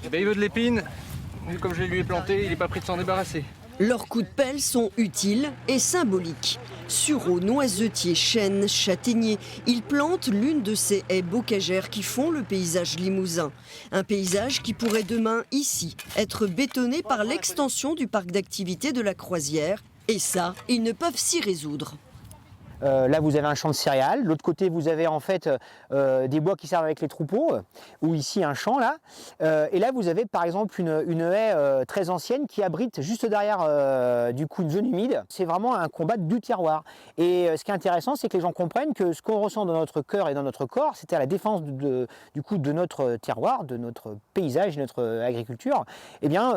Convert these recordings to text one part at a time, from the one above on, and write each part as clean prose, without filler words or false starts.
Il veut de l'épine, comme je lui ai planté, il n'est pas prêt de s'en débarrasser. Leurs coups de pelle sont utiles et symboliques. Sureaux, noisetiers, chênes, châtaigniers, ils plantent l'une de ces haies bocagères qui font le paysage limousin. Un paysage qui pourrait demain, ici, être bétonné par l'extension du parc d'activités de la Croisière. Et ça, ils ne peuvent s'y résoudre. Là, vous avez un champ de céréales. De l'autre côté, vous avez en fait des bois qui servent avec les troupeaux, ou ici un champ là. Et là, vous avez par exemple une haie très ancienne qui abrite juste derrière du coup une zone humide. C'est vraiment un combat du terroir. Et ce qui est intéressant, c'est que les gens comprennent que ce qu'on ressent dans notre cœur et dans notre corps, c'était à la défense du coup de notre terroir, de notre paysage, de notre agriculture. Eh bien,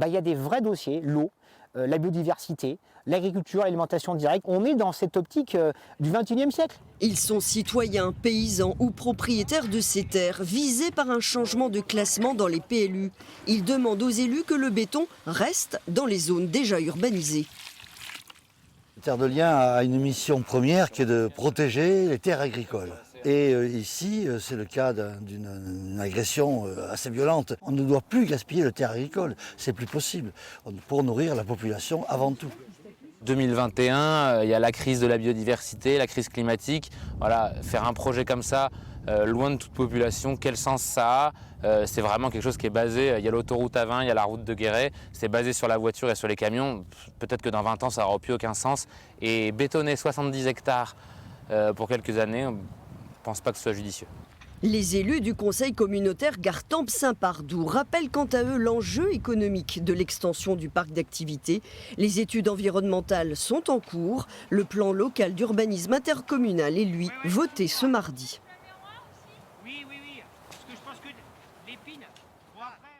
il y a des vrais dossiers, l'eau, la biodiversité, l'agriculture, l'alimentation directe. On est dans cette optique du XXIe siècle. Ils sont citoyens, paysans ou propriétaires de ces terres, visés par un changement de classement dans les PLU. Ils demandent aux élus que le béton reste dans les zones déjà urbanisées. Terre de Liens a une mission première qui est de protéger les terres agricoles. Et ici, c'est le cas d'une agression assez violente. On ne doit plus gaspiller les terres agricoles, c'est plus possible, pour nourrir la population avant tout. 2021, il y a la crise de la biodiversité, la crise climatique. Voilà, faire un projet comme ça, loin de toute population, quel sens ça a? C'est vraiment quelque chose qui est basé, il y a l'autoroute A20, il y a la route de Guéret, c'est basé sur la voiture et sur les camions. Peut-être que dans 20 ans, ça n'aura plus aucun sens. Et bétonner 70 hectares pour quelques années, je ne pense pas que ce soit judicieux. Les élus du conseil communautaire Gartempe-Saint-Pardoux rappellent quant à eux l'enjeu économique de l'extension du parc d'activités. Les études environnementales sont en cours. Le plan local d'urbanisme intercommunal est lui voté ce mardi.